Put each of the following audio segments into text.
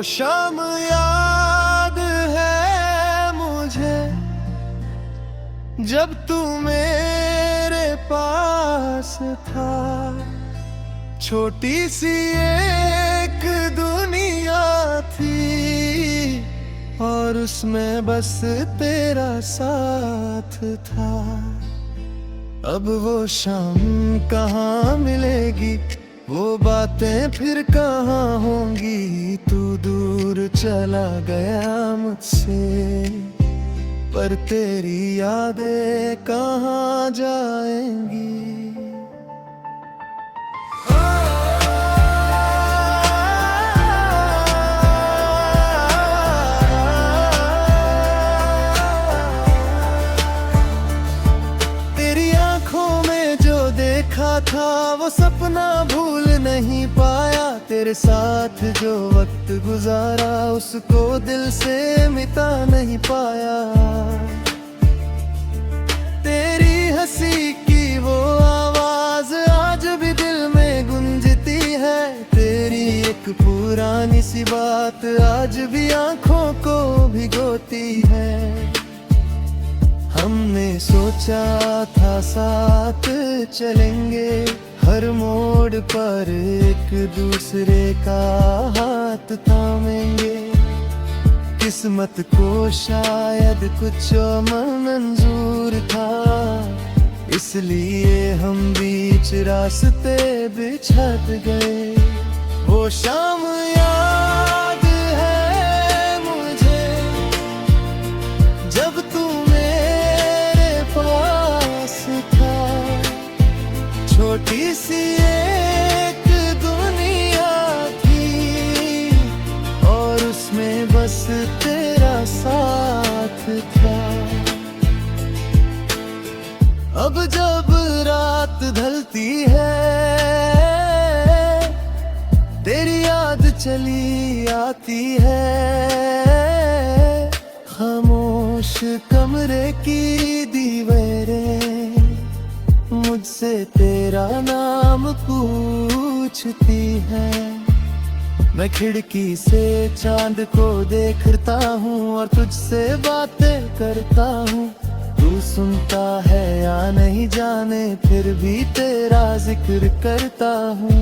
शाम याद है मुझे जब तू मेरे पास था। छोटी सी एक दुनिया थी और उसमें बस तेरा साथ था। अब वो शाम कहाँ मिलेगी, वो बातें फिर कहाँ होंगी। तू दूर चला गया मुझसे, पर तेरी यादें कहाँ जाएंगी। तेरी आंखों में जो देखा था वो सपना भूल नहीं पाया। तेरे साथ जो वक्त गुजारा उसको दिल से मिटा नहीं पाया। तेरी हंसी की वो आवाज आज भी दिल में गूंजती है। तेरी एक पुरानी सी बात आज भी आंखों को भिगोती है। हमने सोचा था साथ चलेंगे, हर मोड़ पर एक दूसरे का हाथ थामेंगे। किस्मत को शायद कुछ मंजूर था, इसलिए हम बीच रास्ते बिछड़ गए। वो शाम याद है मुझे जब तू मेरे पास था। छोटी सी एक दुनिया थी और उसमें बस तेरा साथ था। अब जब रात ढलती है तेरी याद चली आती है। खामोश कमरे की दीवारें मुझसे तेरा नाम पूछती है। मैं खिड़की से चांद को देखता हूँ और तुझसे बातें करता हूँ। तू सुनता है या नहीं जाने, फिर भी तेरा जिक्र करता हूँ।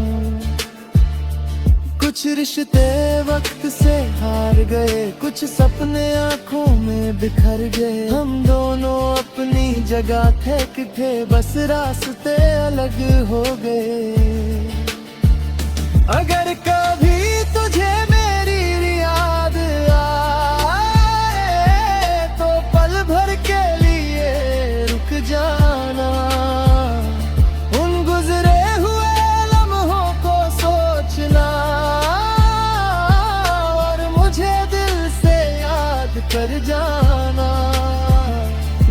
कुछ रिश्ते वक्त से हार गए, कुछ सपने आंखों में बिखर गए। हम दोनों अपनी जगह थे, बस रास्ते अलग हो गए। अगर कभी तुझे मेरी याद आए तो पल भर के लिए रुक जाना। उन गुजरे हुए लम्हों को सोचना और मुझे दिल से याद कर जाना।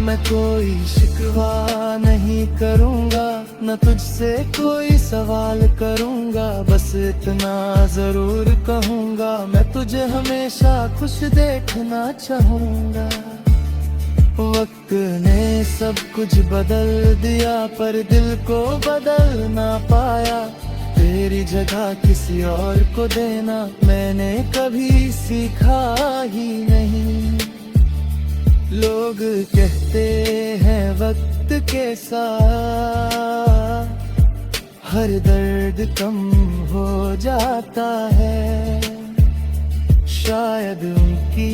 मैं कोई शिकवा नहीं करूँगा, न तुझसे कोई सवाल करूँगा। बस इतना जरूर कहूँगा, मैं तुझे हमेशा खुश देखना चाहूँगा। वक्त ने सब कुछ बदल दिया पर दिल को बदल ना पाया। तेरी जगह किसी और को देना मैंने कभी सीखा ही नहीं। लोग कहते हैं वक्त के साथ हर दर्द कम हो जाता है। शायद उनकी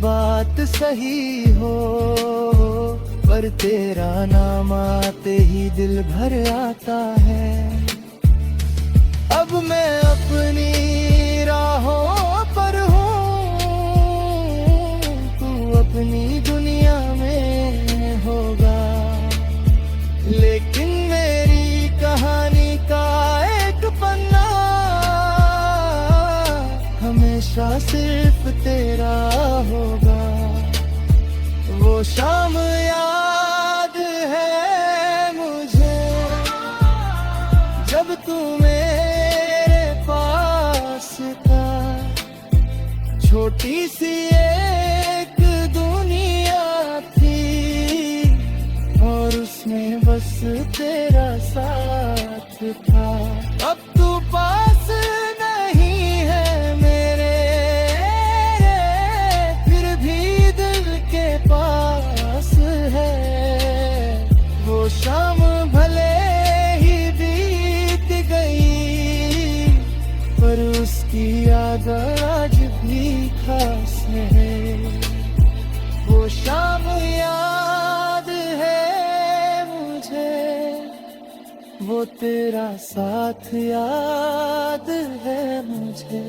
बात सही हो, पर तेरा नाम आते ही दिल भर आता है। अब मैं अपनी राहों पर हूँ, तू अपनी दुनिया में होगा। लेकिन मेरी कहानी का एक पन्ना हमेशा सिर्फ तेरा होगा। वो शाम याद है मुझे जब तू मेरे पास था। छोटी सी एक दुनिया थी और उसमें बस तेरा साथ था। अब तू पास नहीं है मेरे, वो तेरा साथ याद है मुझे।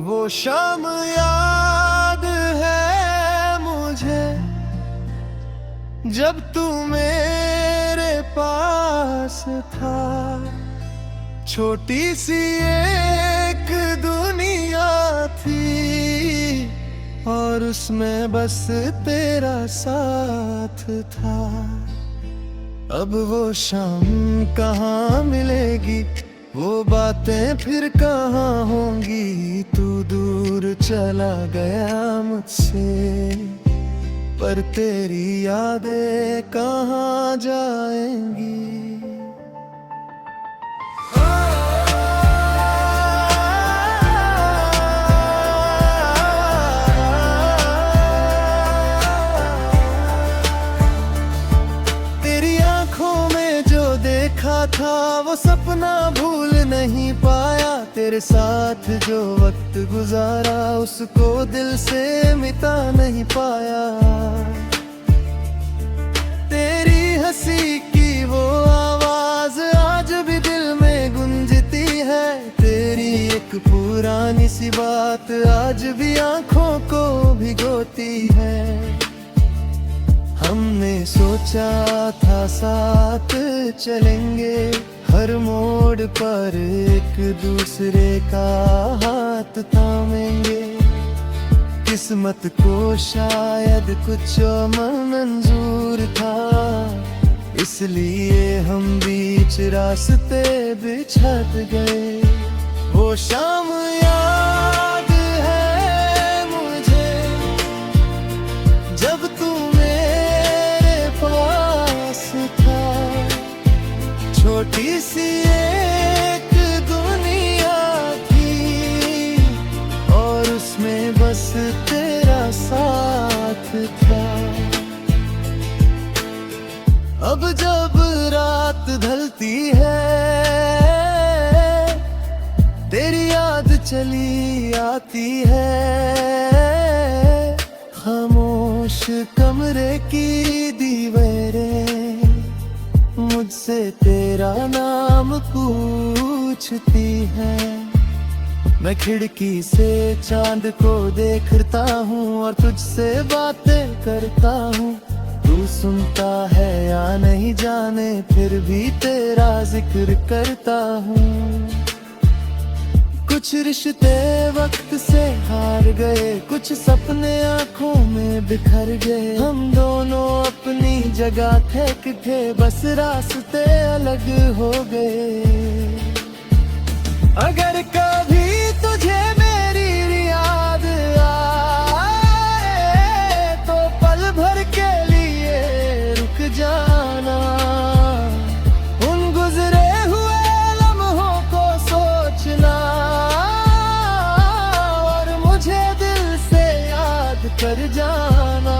वो शाम याद है मुझे जब तू मेरे पास था। छोटी सी एक दुनिया थी और उसमें बस तेरा साथ था। अब वो शाम कहाँ मिलेगी, वो बातें फिर कहाँ होंगी। तू दूर चला गया मुझसे, पर तेरी यादें कहाँ जाएंगी। तेरी आंखों में जो देखा था वो सपना भूल नहीं पाया। तेरे साथ जो वक्त गुजारा उसको दिल से मिटा नहीं पाया। तेरी हंसी की वो आवाज आज भी दिल में गूंजती है। तेरी एक पुरानी सी बात आज भी आंखों को भिगोती है। हमने सोचा था साथ चलेंगे, हर मोड़ पर एक दूसरे का हाथ थामेंगे। किस्मत को शायद कुछ मंजूर था, इसलिए हम बीच रास्ते बिछड़ गए। वो शाम याद है मुझे जब तू मेरे पास था। छोटी सी एक दुनिया थी और उसमें बस तेरा साथ था। अब जब रात ढलती है तेरी याद चली आती है। खामोश कमरे की दीवारें मुझसे तेरा नाम पूछती है। मैं खिड़की से चांद को देखता हूँ और तुझसे बातें करता हूँ। तू सुनता है या नहीं जाने, फिर भी तेरा जिक्र करता हूँ। कुछ रिश्ते वक्त से हार गए, कुछ सपने आंखों में बिखर गए। हम दोनों अपनी जगह थे, बस रास्ते अलग हो गए। अगर कभी तुझे मेरी याद आए तो पल भर के लिए रुक जाना। उन गुजरे हुए लम्हों को सोचना और मुझे दिल से याद कर जाना।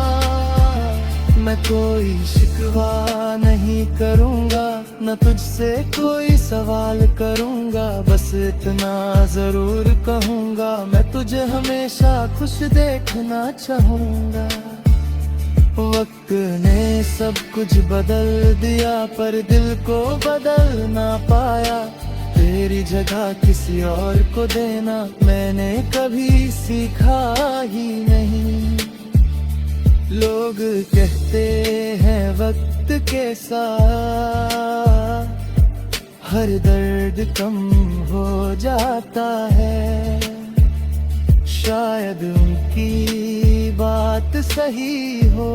मैं कोई शिकवा नहीं करूँगा, न तुझसे कोई सवाल करूँगा। बस इतना जरूर कहूँगा, मैं तुझे हमेशा खुश देखना चाहूँगा। वक्त ने सब कुछ बदल दिया पर दिल को बदल ना पाया। तेरी जगह किसी और को देना मैंने कभी सीखा ही नहीं। लोग कहते हैं वक्त के साथ हर दर्द कम हो जाता है। शायद उनकी बात सही हो,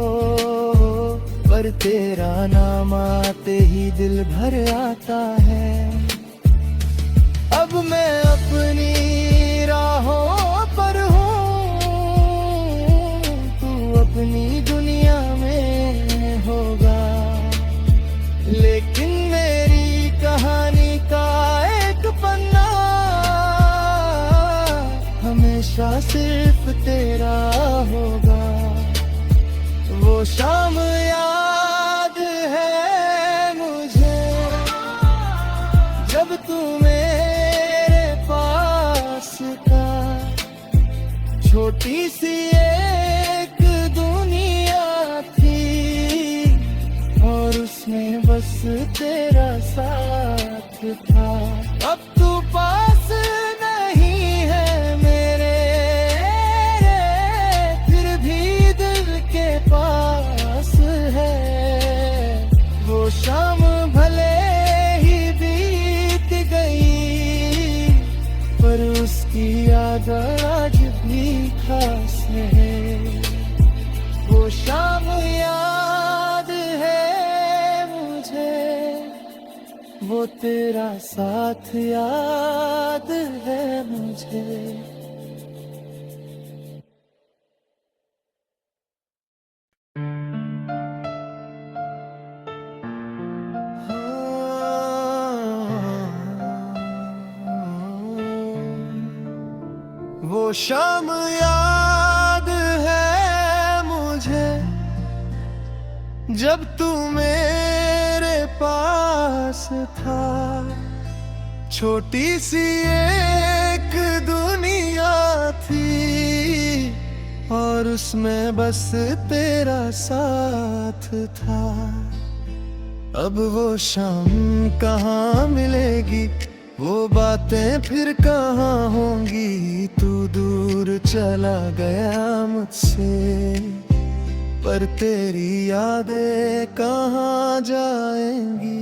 पर तेरा नाम आते ही दिल भर आता है। अब मैं अपनी राहों पर हूँ, तू अपनी दुनिया में होगा। लेकिन मेरी कहानी का एक पन्ना हमेशा सिर्फ तेरा होगा। वो शाम याद है मुझे छोटी सी एक दुनिया थी और उसमें बस तेरा साथ था। अब तू पास नहीं है मेरे, फिर भी दिल के पास है। वो शाम भले ही बीत गई पर उसकी याद आज भी खास है। वो शाम याद है मुझे, वो तेरा साथ याद है मुझे। वो शाम याद है मुझे जब तू मेरे पास था। छोटी सी एक दुनिया थी और उसमें बस तेरा साथ था। अब वो शाम कहाँ मिलेगी, वो बातें फिर कहाँ होंगी। तू दूर चला गया मुझसे पर तेरी यादें कहाँ जाएंगी।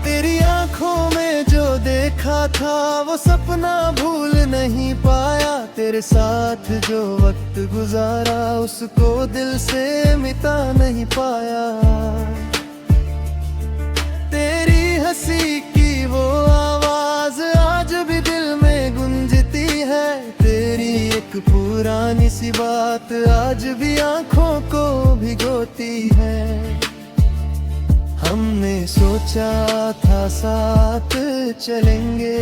तेरी आंखों में जो देखा था वो सपना भूल नहीं पाया। तेरे साथ जो वक्त गुजारा उसको दिल से मिटा नहीं पाया। तेरी हंसी की वो आवाज आज भी दिल में गूंजती है। तेरी एक पुरानी सी बात आज भी आंखों को भिगोती है। हमने सोचा था साथ चलेंगे,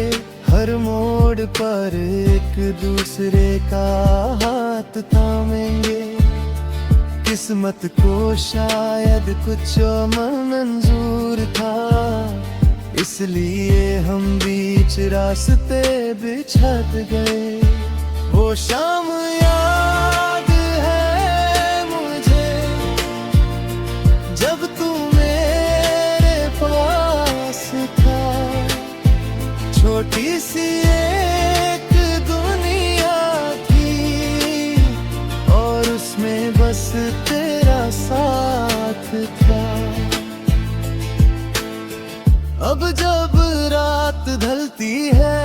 हर मोड़ पर एक दूसरे का हाथ थामेंगे। किस्मत को शायद कुछ मंजूर था, इसलिए हम बीच रास्ते बिछड़ गए। वो शाम याद है मुझे जब तू मेरे पास था। छोटी सी एक दुनिया थी और उसमें बस तेरा साथ था। अब जब रात ढलती है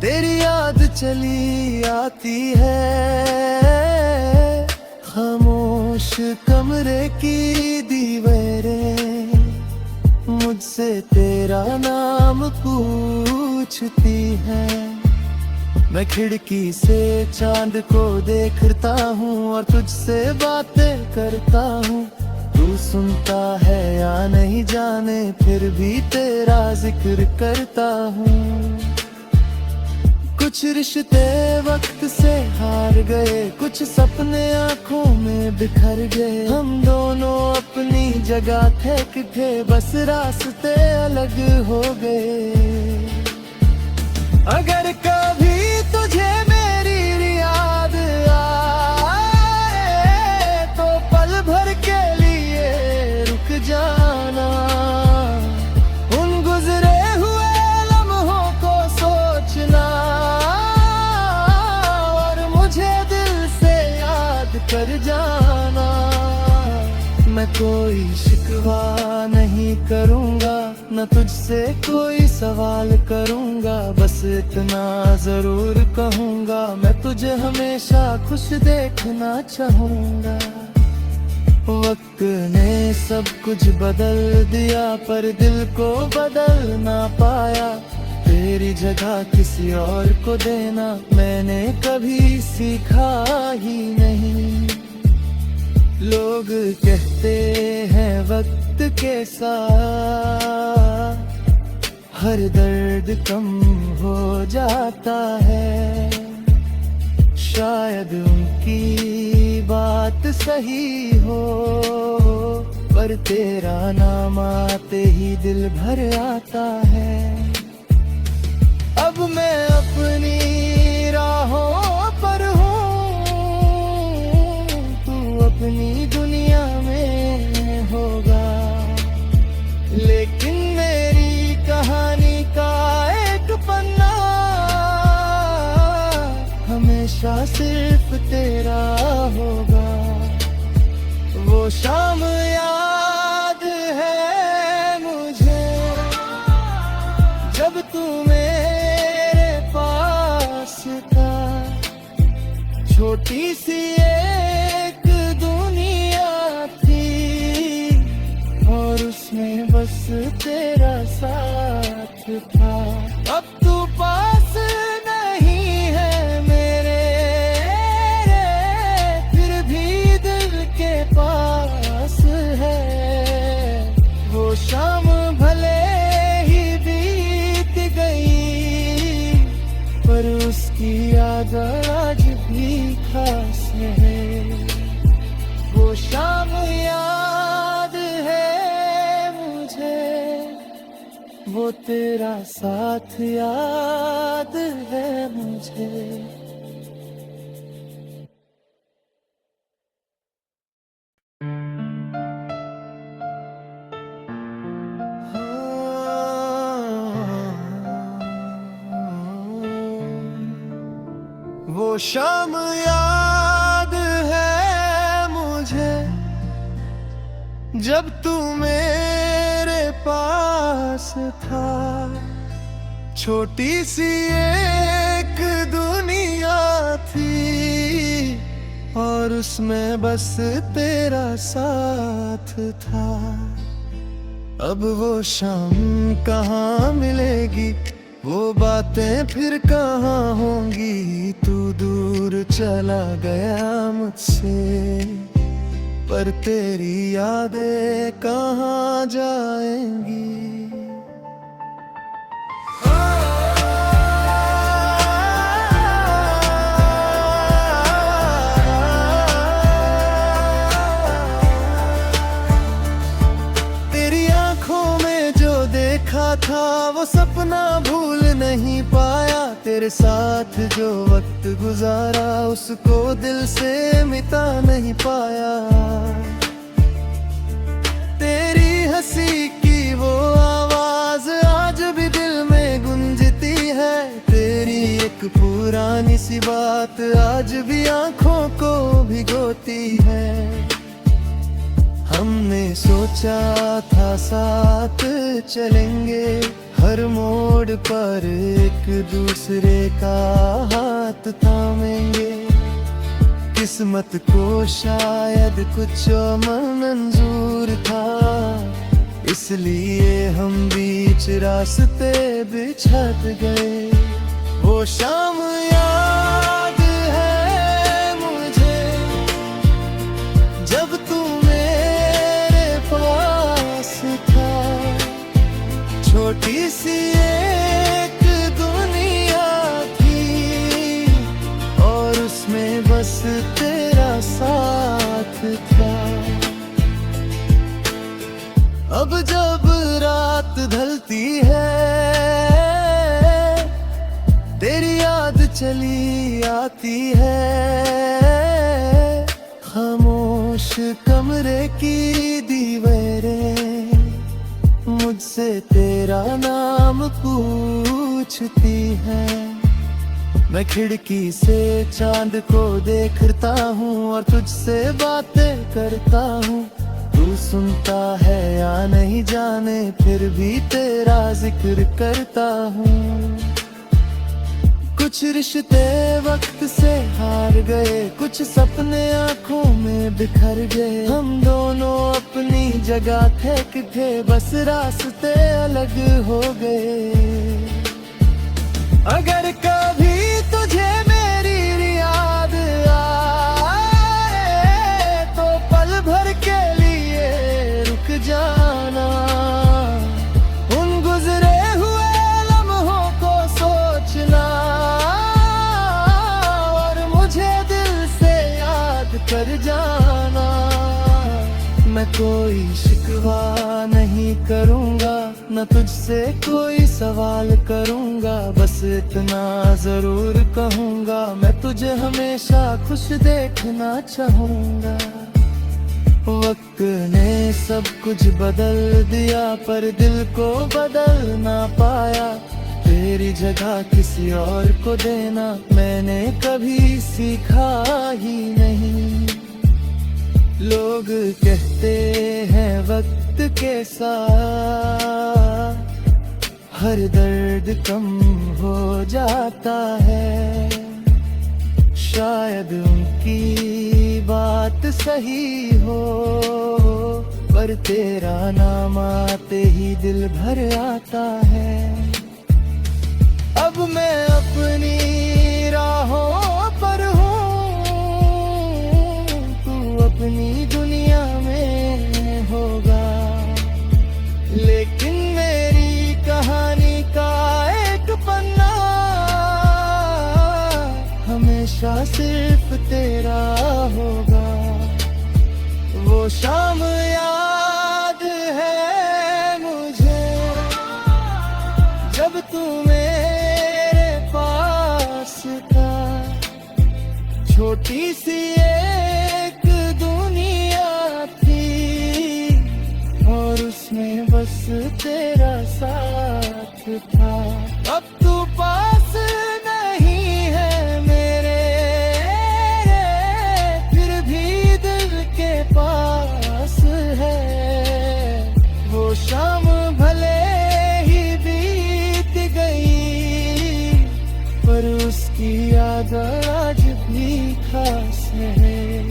तेरी याद चली आती है। खामोश कमरे की दीवारें मुझसे तेरा नाम पूछती है। मैं खिड़की से चांद को देखता हूँ और तुझसे बातें करता हूँ। तू सुनता है या नहीं जाने फिर भी तेरा जिक्र करता हूँ। कुछ रिश्ते वक्त से हार गए, कुछ सपने आंखों में बिखर गए। हम दोनों अपनी जगह थे कि थे, बस रास्ते अलग हो गए। अगर कभी तुझे मेरी याद आए तो पल भर के लिए रुक जाना। उन गुजरे हुए लम्हों को सोचना और मुझे दिल से याद कर जाना। मैं कोई शिकवा नहीं करूँगा, न तुझसे कोई सवाल करूँगा। बस इतना जरूर कहूँगा, मैं तुझे हमेशा खुश देखना चाहूँगा। वक्त ने सब कुछ बदल दिया पर दिल को बदल ना पाया। तेरी जगह किसी और को देना मैंने कभी सीखा ही नहीं। लोग कहते हैं वक्त के साथ हर दर्द कम हो जाता है। शायद उनकी बात सही हो, पर तेरा नाम आते ही दिल भर आता है। अब मैं अपनी राहों पर हूँ, तू अपनी दुनिया में होगा, लेकिन मेरी कहानी का एक पन्ना हमेशा सिर्फ तेरा होगा। वो शाम याद है मुझे जब तू मेरे पास था, छोटी सी एक दुनिया थी और उसमें बस तेरा साथ था। अब तू पास नहीं है मेरे, फिर भी दिल के पास है। वो शाम भले ही बीत गई, पर उसकी याद आज भी खास है। वो शाम याद है मुझे, वो तेरा साथ याद है मुझे। वो शाम याद है मुझे जब तू मेरे पास था, छोटी सी एक दुनिया थी और उसमें बस तेरा साथ था। अब वो शाम कहाँ मिलेगी, वो बातें फिर कहाँ होंगी। तू दूर चला गया मुझसे, पर तेरी यादें कहाँ जाएंगी। तेरी आंखों में जो देखा था वो सपना भूल नहीं पाया, तेरे साथ जो वक्त गुजारा उसको दिल से मिटा नहीं पाया। तेरी हंसी की वो आवाज आज भी दिल में गूंजती है, तेरी एक पुरानी सी बात आज भी आंखों को भिगोती है। हमने सोचा था साथ चलेंगे, हर मोड़ पर एक दूसरे का हाथ थामेंगे। किस्मत को शायद कुछ मंजूर था, इसलिए हम बीच रास्ते बिछड़ गए। वो शाम याद है मुझे जब तू मेरे पास था, छोटी सी एक दुनिया थी और उसमें बस तेरा साथ था। अब जब रात ढलती है तेरी याद चली आती है, खामोश कमरे की दीवारें मुझसे तेरा नाम पूछती है। मैं खिड़की से चांद को देखता हूँ और तुझसे बातें करता हूँ। तू सुनता है या नहीं जाने, फिर भी तेरा जिक्र करता हूँ। कुछ रिश्ते वक्त से हार गए, कुछ सपने आंखों में बिखर गए। हम दोनों अपनी जगह थे, बस रास्ते अलग हो गए। अगर कभी तुझे मेरी याद आए तो पल भर के लिए रुक जाना, उन गुजरे हुए लम्हों को सोचना और मुझे कोई शिकवा नहीं करूँगा, न तुझसे कोई सवाल करूँगा। बस इतना जरूर कहूँगा, मैं तुझे हमेशा खुश देखना चाहूँगा। वक्त ने सब कुछ बदल दिया, पर दिल को बदल ना पाया। तेरी जगह किसी और को देना मैंने कभी सीखा ही नहीं। लोग कहते हैं वक्त के साथ हर दर्द कम हो जाता है। शायद उनकी बात सही हो, पर तेरा नाम आते ही दिल भर आता है। अब मैं अपनी राहों पर हूँ, तू अपनी दुनिया में होगा। लेकिन मेरी कहानी का एक पन्ना हमेशा सिर्फ तेरा होगा। वो शाम याद है मुझे जब तू मेरे पास था। छोटी सी एक दुनिया थी और उसमें बस तेरा साथ था। अब तू पास नहीं है मेरे, फिर भी दिल के पास है। वो शाम भले ही बीत गई, पर उसकी याद आज भी खास है।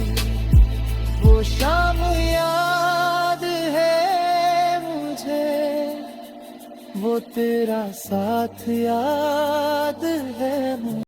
वो शाम याद है मुझे, वो तेरा साथ याद है मुझे।